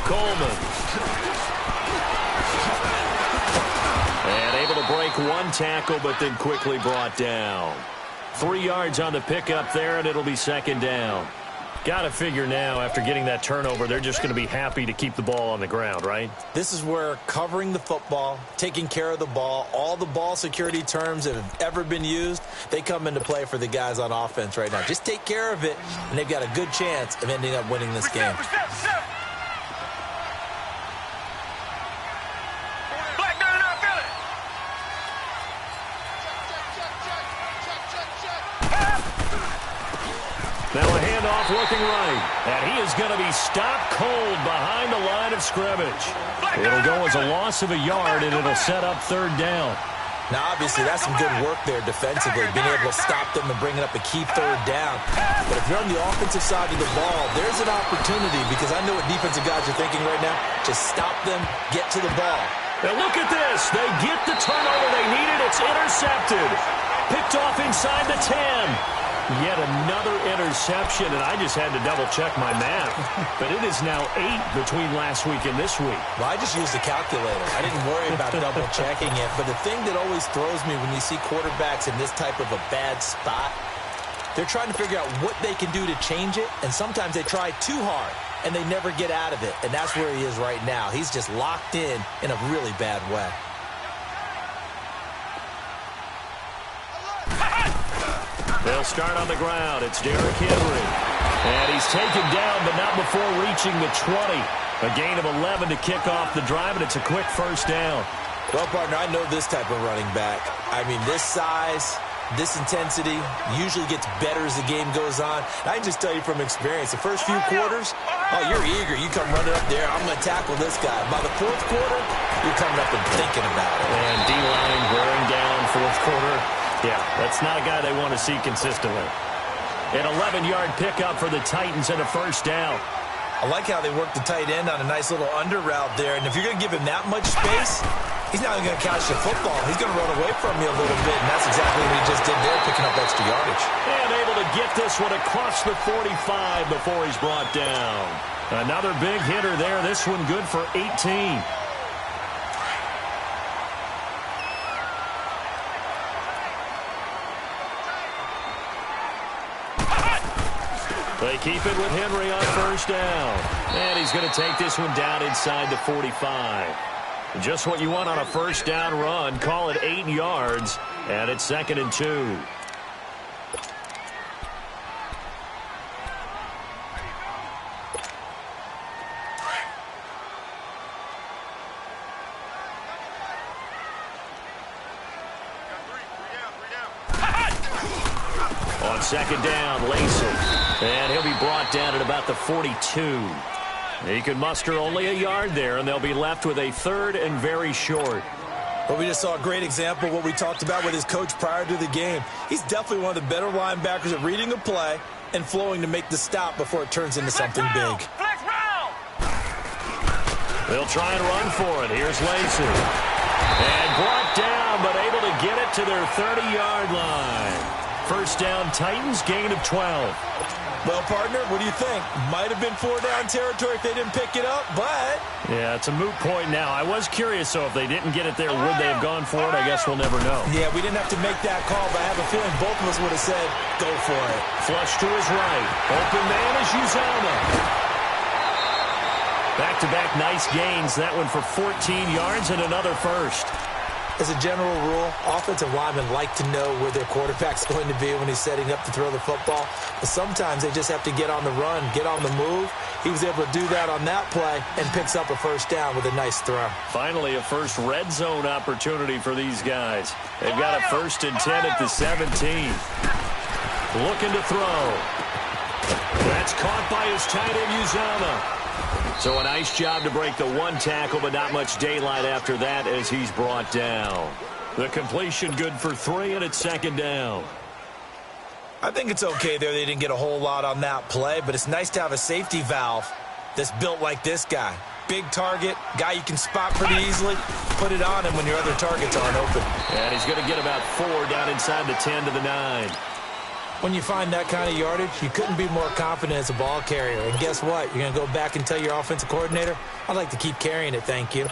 Coleman. And able to break one tackle, but then quickly brought down. 3 yards on the pickup there, and it'll be 2nd down. Got to figure now, after getting that turnover, they're just going to be happy to keep the ball on the ground, right? This is where covering the football, taking care of the ball, all the ball security terms that have ever been used, they come into play for the guys on offense right now. Just take care of it, and they've got a good chance of ending up winning this game. Now a handoff looking right, and he is going to be stopped cold behind the line of scrimmage. It'll go as a loss of a yard, and it'll set up third down. Now, obviously, that's some good work there defensively, being able to stop them and bringing up a key third down. But if you're on the offensive side of the ball, there's an opportunity, because I know what defensive guys are thinking right now. Just stop them, get to the ball. And look at this. They get the turnover they needed. It's intercepted. Picked off inside the 10. Yet another interception, and I just had to double-check my math. But it is now 8 between last week and this week. Well, I just used a calculator. I didn't worry about double-checking it. But the thing that always throws me when you see quarterbacks in this type of a bad spot, they're trying to figure out what they can do to change it, and sometimes they try too hard, and they never get out of it. And that's where he is right now. He's just locked in a really bad way. They'll start on the ground. It's Derrick Henry. And he's taken down, but not before reaching the 20. A gain of 11 to kick off the drive, and it's a quick first down. Well, partner, I know this type of running back. I mean, this size, this intensity usually gets better as the game goes on. I can just tell you from experience, the first few quarters, oh, you're eager. You come running up there. I'm going to tackle this guy. By the fourth quarter, you're coming up and thinking about it. And D-line wearing down fourth quarter. Yeah, that's not a guy they want to see consistently. An 11-yard pickup for the Titans and a first down. I like how they work the tight end on a nice little under route there. And if you're going to give him that much space, he's not going to catch the football. He's going to run away from you a little bit, and that's exactly what he just did there, picking up extra yardage. And able to get this one across the 45 before he's brought down. Another big hitter there. This one good for 18. They keep it with Henry on first down. And he's going to take this one down inside the 45. Just what you want on a first down run. Call it 8 yards. And it's 2nd and 2. On second down, Lacy. And he'll be brought down at about the 42. He can muster only a yard there, and they'll be left with a 3rd and very short. Well, we just saw a great example of what we talked about with his coach prior to the game. He's definitely one of the better linebackers at reading a play and flowing to make the stop before it turns into something big. They'll try and run for it. Here's Lacy. And brought down, but able to get it to their 30-yard line. First down, Titans, gain of 12. Well, partner, what do you think? Might have been 4-down territory if they didn't pick it up, but... Yeah, it's a moot point now. I was curious, so if they didn't get it there, would they have gone for it? I guess we'll never know. Yeah, we didn't have to make that call, but I have a feeling both of us would have said, go for it. Flush to his right. Open man is Uzomah. Back-to-back nice gains. That one for 14 yards and another first. As a general rule, offensive linemen like to know where their quarterback's going to be when he's setting up to throw the football. But sometimes they just have to get on the run, get on the move. He was able to do that on that play and picks up a first down with a nice throw. Finally, a first red zone opportunity for these guys. They've got a 1st and 10 at the 17. Looking to throw. That's caught by his tight end, Uzomah. So a nice job to break the one tackle, but not much daylight after that as he's brought down. The completion good for 3, and it's 2nd down. I think it's okay there. They didn't get a whole lot on that play, but it's nice to have a safety valve that's built like this guy. Big target, guy you can spot pretty easily. Put it on him when your other targets aren't open. And he's going to get about 4 down inside the 10 to the 9. When you find that kind of yardage, you couldn't be more confident as a ball carrier. And guess what? You're going to go back and tell your offensive coordinator, I'd like to keep carrying it, thank you.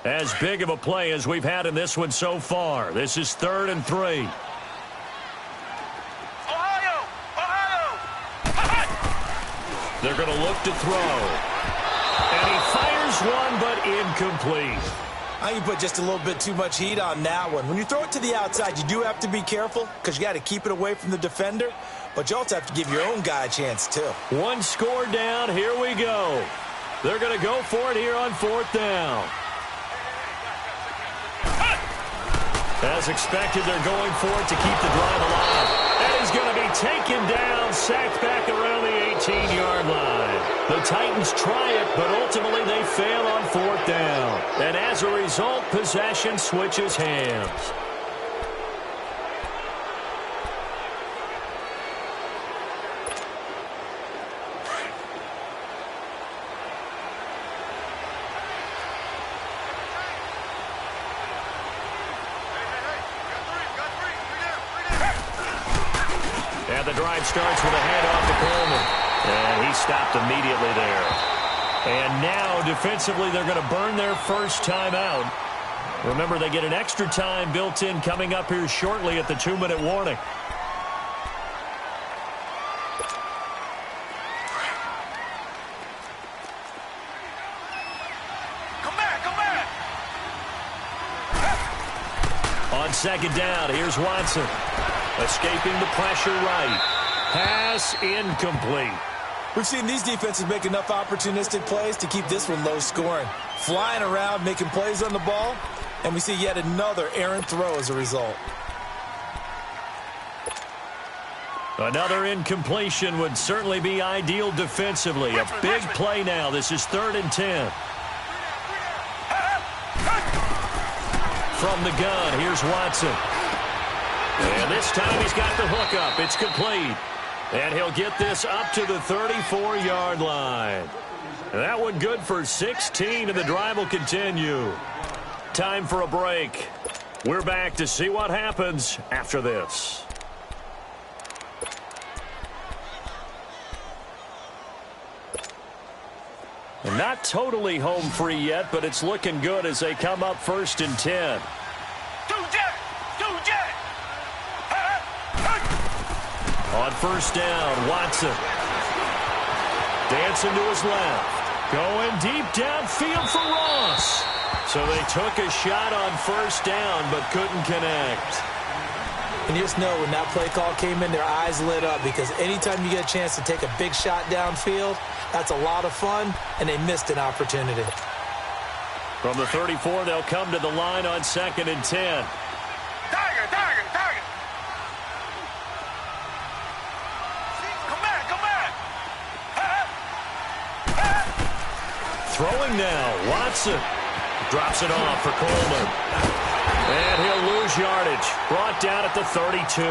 As big of a play as we've had in this one so far. This is 3rd and 3. They're going to look to throw. And he fires one, but incomplete. I think you put just a little bit too much heat on that one. When you throw it to the outside, you do have to be careful because you got to keep it away from the defender. But you also have to give your own guy a chance, too. One score down. Here we go. They're going to go for it here on 4th down. As expected, they're going for it to keep the drive alive. And he's going to be taken down, sacked back around the 18-yard line. The Titans try it, but ultimately they fail on 4th down. And as a result, possession switches hands. And the drive starts with a handoff to Coleman. And he stopped immediately there. And now, defensively, they're going to burn their first timeout. Remember, they get an extra time built in coming up here shortly at the 2-minute warning. Come back! On 2nd down, here's Watson. Escaping the pressure right. Pass incomplete. We've seen these defenses make enough opportunistic plays to keep this one low scoring. Flying around, making plays on the ball, and we see yet another errant throw as a result. Another incompletion would certainly be ideal defensively. A big play now. This is 3rd and 10. From the gun, here's Watson. And this time he's got the hook up. It's complete. And he'll get this up to the 34-yard line. And that one good for 16, and the drive will continue. Time for a break. We're back to see what happens after this. And not totally home free yet, but it's looking good as they come up 1st and 10. On 1st down, Watson. Dancing to his left. Going deep downfield for Ross. So they took a shot on 1st down, but couldn't connect. And you just know when that play call came in, their eyes lit up because anytime you get a chance to take a big shot downfield, that's a lot of fun, and they missed an opportunity. From the 34, they'll come to the line on 2nd and 10. Tiger! Come back! Throwing now, Watson. Drops it off for Coleman. And he'll lose yardage. Brought down at the 32.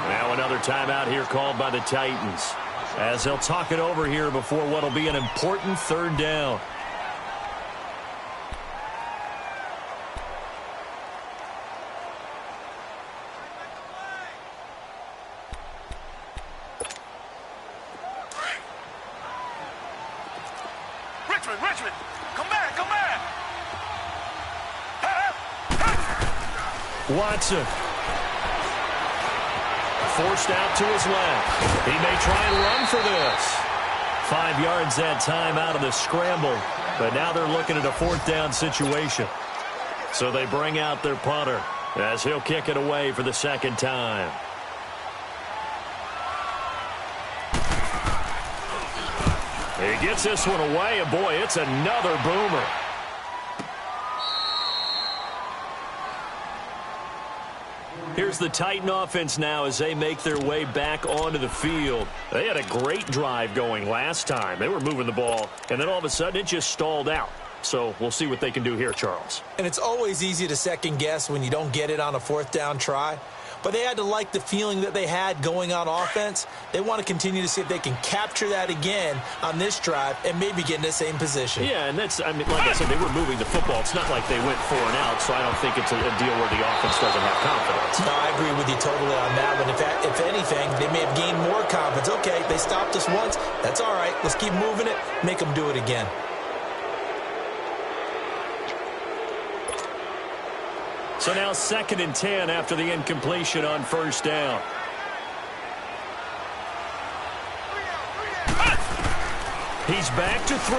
Now another timeout here called by the Titans, as they'll talk it over here before what will be an important 3rd down. Richmond! Come back! Watson. Forced out to his left. He may try and run for this. 5 yards that time out of the scramble. But now they're looking at a 4th down situation. So they bring out their punter as he'll kick it away for the 2nd time. He gets this one away, and boy, it's another boomer. Here's the Titan offense now as they make their way back onto the field. They had a great drive going last time. They were moving the ball, and then all of a sudden it just stalled out. So we'll see what they can do here, Charles. And it's always easy to second guess when you don't get it on a 4th down try. But they had to like the feeling that they had going on offense. They want to continue to see if they can capture that again on this drive and maybe get in the same position. Yeah, and that's, I mean, like I said, they were moving the football. It's not like they went 4 and out, so I don't think it's a deal where the offense doesn't have confidence. No, I agree with you totally on that one. If anything, they may have gained more confidence. Okay, they stopped us once. That's all right. Let's keep moving it. Make them do it again. So now 2nd and 10 after the incompletion on 1st down. He's back to throw.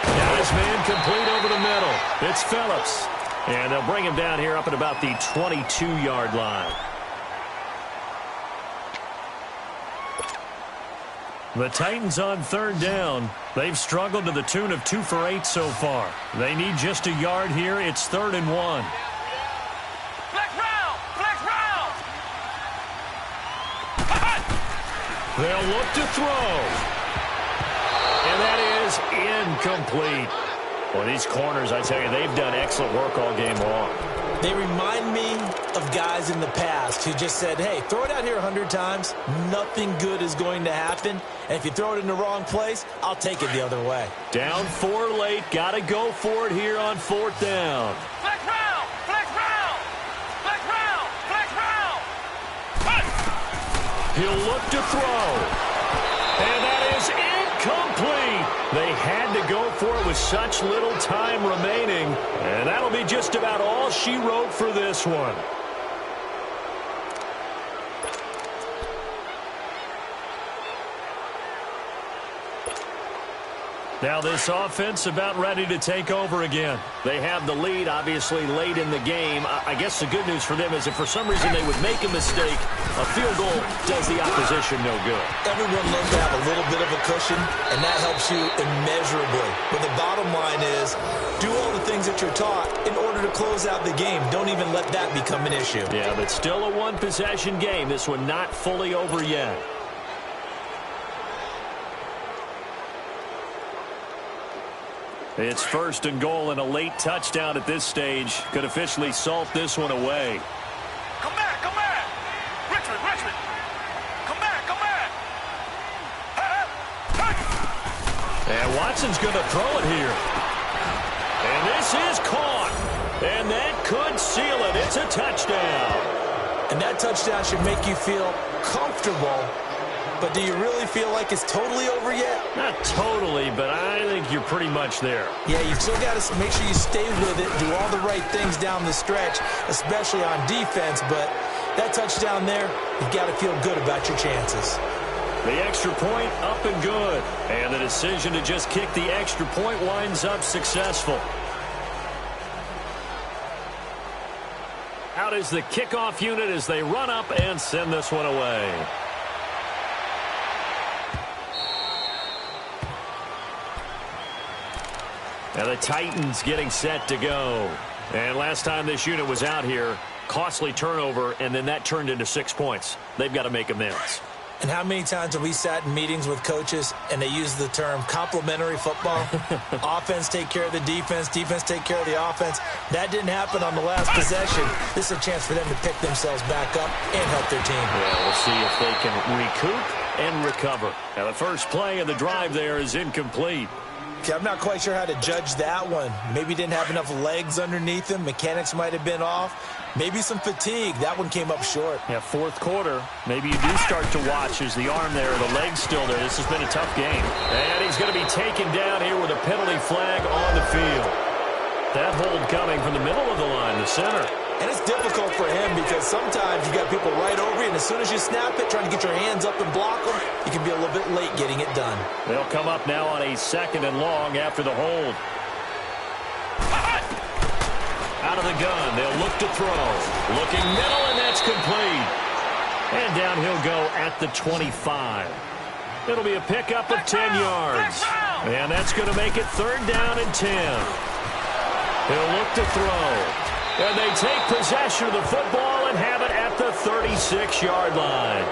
Got his man complete over the middle. It's Phillips. And they'll bring him down here up at about the 22-yard line. The Titans on third down. They've struggled to the tune of 2 for 8 so far. They need just a yard here. It's 3rd and 1. Flex round! Flex round! They'll look to throw. And that is incomplete. Well, these corners, I tell you, they've done excellent work all game long. They remind me of guys in the past who just said, hey, throw it out here 100 times. Nothing good is going to happen. And if you throw it in the wrong place, I'll take it the other way. Down 4 late. Got to go for it here on 4th down. Flex round! Flex round! Flex round! Flex round! He'll look to throw. And that is incomplete. They had to go for it with such little time remaining. And that'll be just about all she wrote for this one. Now this offense about ready to take over again. They have the lead, obviously, late in the game. I guess the good news for them is if for some reason they would make a mistake, a field goal does the opposition no good. Everyone loves to have a little bit of a cushion, and that helps you immeasurably. But the bottom line is, do all the things that you're taught in order to close out the game. Don't even let that become an issue. Yeah, but still a one-possession game. This one not fully over yet. It's 1st and goal, and a late touchdown at this stage could officially salt this one away. Come back! Come back! Richmond! Richmond! Come back! Come back! And Watson's going to throw it here. And this is caught. And that could seal it. It's a touchdown. And that touchdown should make you feel comfortable. But do you really feel like it's totally over yet? Not totally, but I think you're pretty much there. Yeah, you've still got to make sure you stay with it, do all the right things down the stretch, especially on defense. But that touchdown there, you've got to feel good about your chances. The extra point up and good. And the decision to just kick the extra point winds up successful. Out is the kickoff unit as they run up and send this one away. Now the Titans getting set to go. And last time this unit was out here, costly turnover, and then that turned into 6 points. They've got to make amends. And how many times have we sat in meetings with coaches and they use the term complementary football? Offense take care of the defense, defense take care of the offense. That didn't happen on the last possession. This is a chance for them to pick themselves back up and help their team. Yeah, we'll see if they can recoup and recover. Now the first play of the drive there is incomplete. Okay, I'm not quite sure how to judge that one. Maybe didn't have enough legs underneath him. Mechanics might have been off. Maybe some fatigue. That one came up short. Yeah, 4th quarter. Maybe you do start to watch as the arm there, the leg's still there. This has been a tough game. And he's going to be taken down here with a penalty flag on the field. That hold coming from the middle of the line, the center. And it's difficult for him because sometimes you got people right over you, and as soon as you snap it, trying to get your hands up and block them, you can be a little bit late getting it done. They'll come up now on a 2nd and long after the hold. Out of the gun, they'll look to throw. Looking middle, and that's complete. And down he'll go at the 25. It'll be a pickup of 10 yards. And that's going to make it 3rd down and 10. He'll look to throw. And they take possession of the football and have it at the 36-yard line.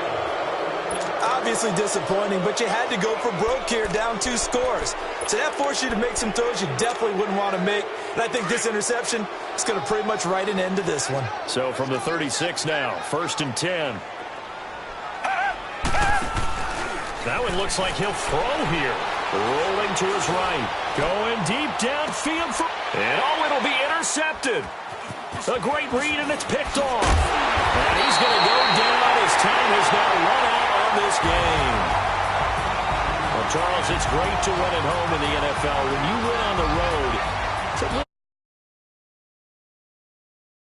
Obviously disappointing, but you had to go for broke here, down 2 scores. So that forced you to make some throws you definitely wouldn't want to make. And I think this interception is going to pretty much write an end to this one. So from the 36 now, 1st and 10. That one looks like he'll throw here. Rolling to his right. Going deep downfield. And it'll be intercepted. A great read, and it's picked off. And he's going to go down. His time has now run out on this game. Well, Charles, it's great to win at home in the NFL. When you win on the road, it's a